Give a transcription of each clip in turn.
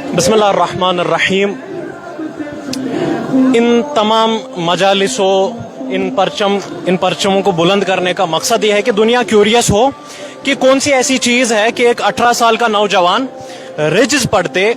बिस्मिल्लाहिर्रहमानिर्रहीम। इन तमाम मजालिसों इन परचमों को बुलंद करने का मकसद ये है कि दुनिया क्यूरियस हो कि कौन सी ऐसी चीज़ है कि एक 18 साल का नौजवान रिज्स पढ़ते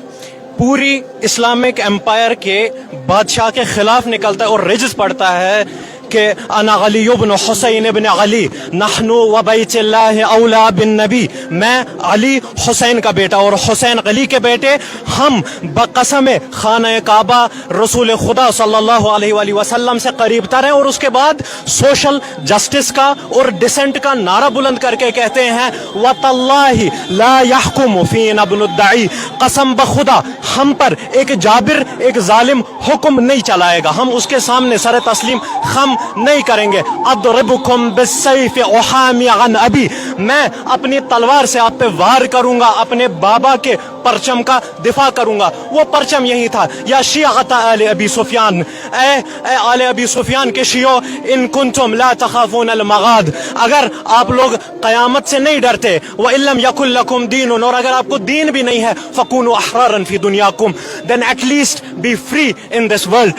पूरी इस्लामिक एम्पायर के बादशाह के खिलाफ निकलता है और रिज्स पढ़ता है कि अना अली इब्न हुसैन इब्न अली नहनु व बैतुल्लाह औला बिन नबी, मैं अली हुसैन का बेटा और हुसैन अली के बेटे, हम बकसम खाना काबा रसूल खुदा सल्लल्लाहु अलैहि वसल्लम से करीब तर हैं। और उसके बाद सोशल जस्टिस का और डिसेंट का नारा बुलंद करके कहते हैं वतल्लाहि ला यहकुमु फीना इब्नुद्दाई, कसम बखुदा हम पर एक जाबिर एक जालिम हुक्म नहीं चलाएगा, हम उसके सामने सर तस्लीम खम नहीं करेंगे। अदरिबुकुम बिस्सैफ उहामी अन अबी, मैं अपनी तलवार से आप पे वार करूंगा, अपने बाबा के परचम का दिफा करूंगा। वो परचम यही था, या शियात आले अबी सुफियान, ए आले अबी सुफियान के शियो, इन कुंतुम ला तखाफून अल मगाद, अगर आप लोग कयामत से नहीं डरते, व इल्लम यकुल लकुम दीनुन, और अगर आपको दीन भी नहीं है, फकूनु अहरारन फी दुनियाकुम, then at least be free in this world,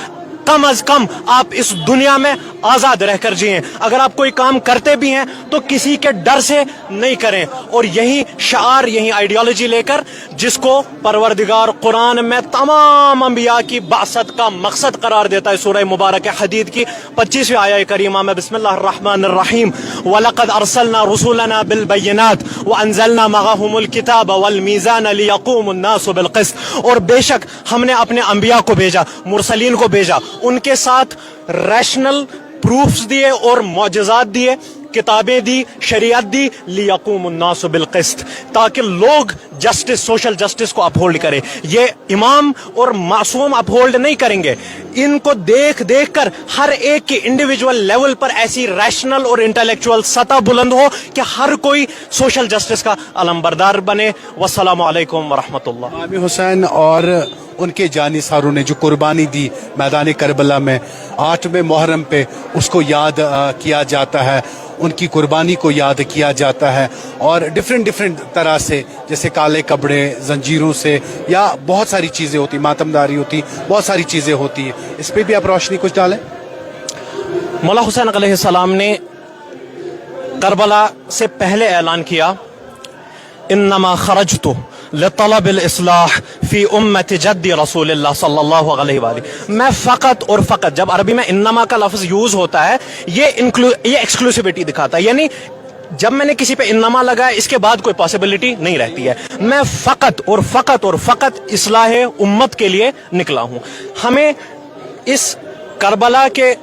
कम अज कम आप इस दुनिया में आजाद रहकर जिएं। अगर आप कोई काम करते भी हैं तो किसी के डर से नहीं करें। और यही शार यही आइडियोलॉजी लेकर जिसको परवरदिगार कुरान में तमाम अंबिया की बासत का मकसद करार देता है, सूरह मुबारक हदीद की 25वीं आया करीमा में बिस्मिल्लाहिर्रहमानिर्रहीम, वलक़द अरसलना रुसुलना बिल बय्यिनात व अंज़लना मअहुमुल किताब वल मीज़ान लियक़ूमुन नासु बिल क़िस्त, और बेशक हमने अपने अंबिया को भेजा, मुरसलीन को भेजा, उनके साथ रैशनल प्रूफ्स दिए और मौजज़ात दिए, किताबें दी, शरीयत दी, लियक़ूमुन नासु बिल क़िस्त, ताकि लोग जस्टिस सोशल जस्टिस को अपहोल्ड करें। ये इमाम और मासूम अपहोल्ड नहीं करेंगे, इनको देख देख कर हर एक की इंडिविजुअल लेवल पर ऐसी रैशनल और इंटेलेक्चुअल सतह बुलंद हो कि हर कोई सोशल जस्टिस का अलमबरदार बने। वस्सलामु अलैकुम वरहमतुल्लाह। इमाम हुसैन और उनके जानिसारों ने जो कुर्बानी दी मैदान करबला में 8वें मुहर्रम पे, उसको याद किया जाता है, उनकी कुर्बानी को याद किया जाता है, और डिफरेंट तरह से, जैसे काले कपड़े, जंजीरों से, या बहुत सारी चीज़ें होती, मातमदारी होती, बहुत सारी चीज़ें होती है। इस पर भी आप रोशनी कुछ डालें। मौला हुसैन अलैहिस्सलाम ने करबला से पहले ऐलान किया, इन्नमा खरजतु लितलबिल इस्लाह फी उम्मति जद्दी रसूलिल्लाह सल्लल्लाहु अलैहि वसल्लम, मैं फ़कत और फ़कत, जब अरबी में इन्नमा का लफ्ज़ यूज़ होता है ये एक्सक्लूसिविटी दिखाता है, यानी जब मैंने किसी पे इन्नमा लगाया इसके बाद कोई पॉसिबिलिटी नहीं रहती है, मैं फ़कत और फ़कत इस्लाह उम्मत के लिए निकला हूँ। हमें इस करबला के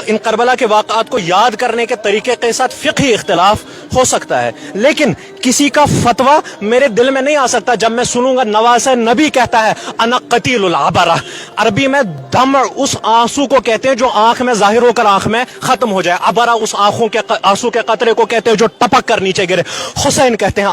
इन करबला के वाक़ात को याद करने के तरीके के साथ फ़िक़ही इख्तिलाफ हो सकता है, लेकिन किसी का फतवा मेरे दिल में नहीं आ सकता जब मैं सुनूंगा नवासे नबी कहता है अना कतीलुल अबरा। अरबी में दम उस आंसू को कहते हैं जो आंख में जाहिर होकर आंख में खत्म हो जाए, अबरा उस आंखों के आंसू के कतरे को कहते हैं जो टपक कर नीचे गिरे। हुसैन कहते हैं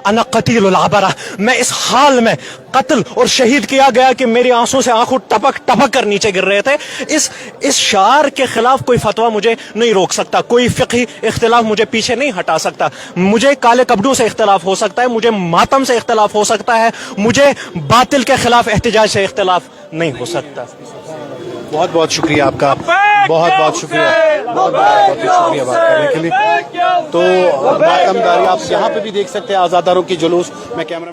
अना कतीलुल अबरा, मैं इस हाल में कत्ल और शहीद किया गया कि मेरी आंसू से आंखों टपक कर नीचे गिर रहे थे। इस शार के खिलाफ कोई फतवा मुझे नहीं रोक सकता, कोई फ़िक़ही इख्तिलाफ मुझे पीछे नहीं हटा सकता। मुझे काले कपड़ों से इख्तिलाफ हो सकता है, मुझे मातम से इख्तिलाफ हो सकता है, मुझे बातिल के खिलाफ एहतिजाज से इख्तिलाफ नहीं हो सकता। बहुत बहुत शुक्रिया आपका, बहुत शुक्रिया, बहुत शुक्रिया बात करने के लिए। तो मातमदारी आप यहाँ पे भी देख सकते हैं, आज़ादारों की जुलूस। मैं कैमरा